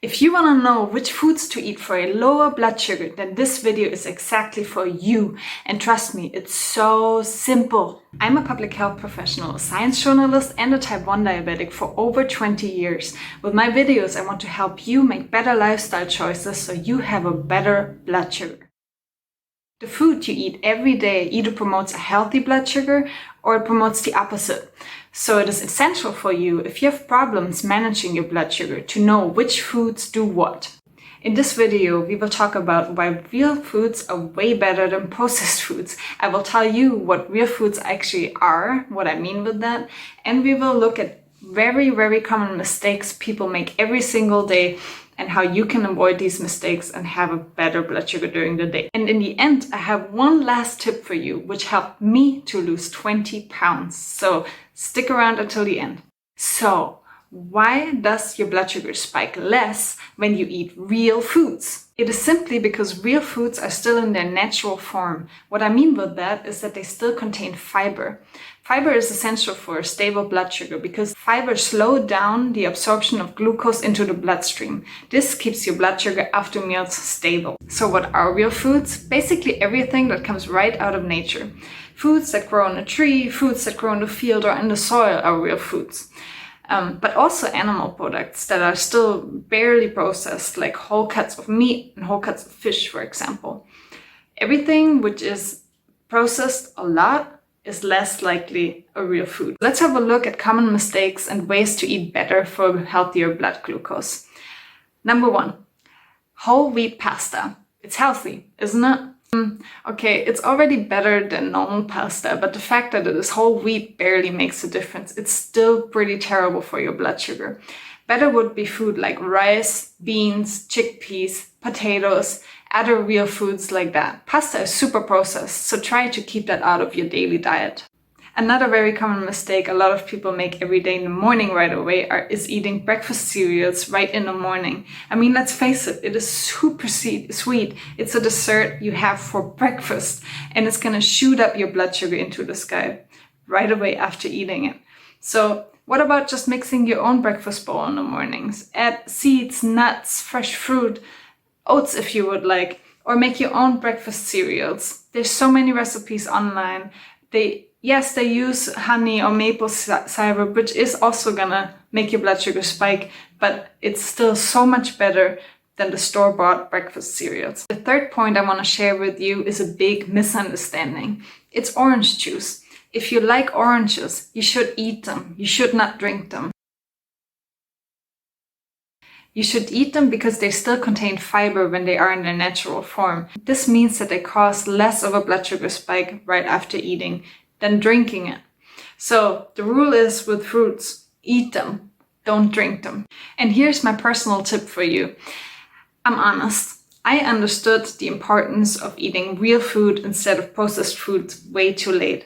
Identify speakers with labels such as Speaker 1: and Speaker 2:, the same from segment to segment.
Speaker 1: If you want to know which foods to eat for a lower blood sugar, then this video is exactly for you. And trust me, it's so simple. I'm a public health professional, a science journalist, and a type 1 diabetic for over 20 years. With my videos, I want to help you make better lifestyle choices so you have a better blood sugar. The food you eat every day either promotes a healthy blood sugar or it promotes the opposite. So it is essential for you, if you have problems managing your blood sugar, to know which foods do what. In this video, we will talk about why real foods are way better than processed foods. I will tell you what real foods actually are, what I mean with that, and we will look at very common mistakes people make every single day and how you can avoid these mistakes and have a better blood sugar during the day. And in the end, I have one last tip for you, which helped me to lose 20 pounds. So stick around until the end. So, why does your blood sugar spike less when you eat real foods? It is simply because real foods are still in their natural form. What I mean with that is that they still contain fiber. Fiber is essential for a stable blood sugar because fiber slows down the absorption of glucose into the bloodstream. This keeps your blood sugar after meals stable. So what are real foods? Basically everything that comes right out of nature. Foods that grow on a tree, foods that grow in the field or in the soil are real foods. But also animal products that are still barely processed, like whole cuts of meat and whole cuts of fish, for example. Everything which is processed a lot is less likely a real food. Let's have a look at common mistakes and ways to eat better for healthier blood glucose. Number 1, whole wheat pasta. It's healthy, isn't it? Okay, it's already better than normal pasta, but the fact that it is whole wheat barely makes a difference. It's still pretty terrible for your blood sugar. Better would be food like rice, beans, chickpeas, potatoes, other real foods like that. Pasta is super processed, so try to keep that out of your daily diet. Another very common mistake a lot of people make every day in the morning right away is eating breakfast cereals right in the morning. I mean, let's face it, it is super sweet. It's a dessert you have for breakfast and it's gonna shoot up your blood sugar into the sky right away after eating it. So what about just mixing your own breakfast bowl in the mornings? Add seeds, nuts, fresh fruit, oats if you would like, or make your own breakfast cereals. There's so many recipes online. Yes, they use honey or maple syrup, which is also gonna make your blood sugar spike, but it's still so much better than the store-bought breakfast cereals. The third point I want to share with you is a big misunderstanding. It's orange juice. If you like oranges, you should eat them. You should not drink them. You should eat them because they still contain fiber when they are in their natural form. This means that they cause less of a blood sugar spike right after eating than drinking it. So the rule is with fruits, eat them, don't drink them. And here's my personal tip for you. I'm honest, I understood the importance of eating real food instead of processed foods way too late.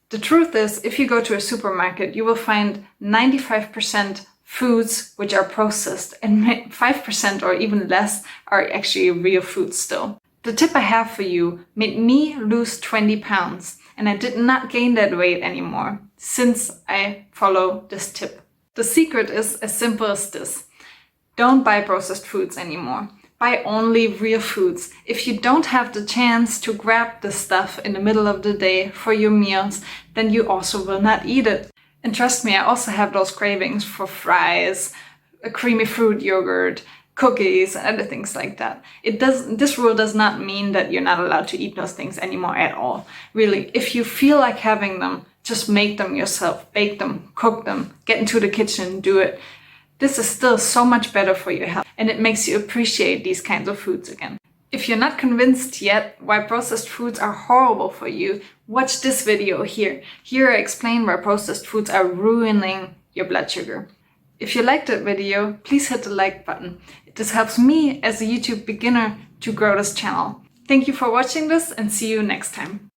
Speaker 1: The truth is, if you go to a supermarket, you will find 95% foods which are processed and 5% or even less are actually real foods still. The tip I have for you made me lose 20 pounds and I did not gain that weight anymore since I follow this tip. The secret is as simple as this. Don't buy processed foods anymore. Buy only real foods. If you don't have the chance to grab this stuff in the middle of the day for your meals, then you also will not eat it. And trust me, I also have those cravings for fries, a creamy fruit yogurt, cookies, and other things like that. This rule does not mean that you're not allowed to eat those things anymore at all. Really, if you feel like having them, just make them yourself, bake them, cook them, get into the kitchen and do it. This is still so much better for your health and it makes you appreciate these kinds of foods again. If you're not convinced yet why processed foods are horrible for you, watch this video here. Here I explain why processed foods are ruining your blood sugar. If you liked that video, please hit the like button. This helps me as a YouTube beginner to grow this channel. Thank you for watching this and see you next time.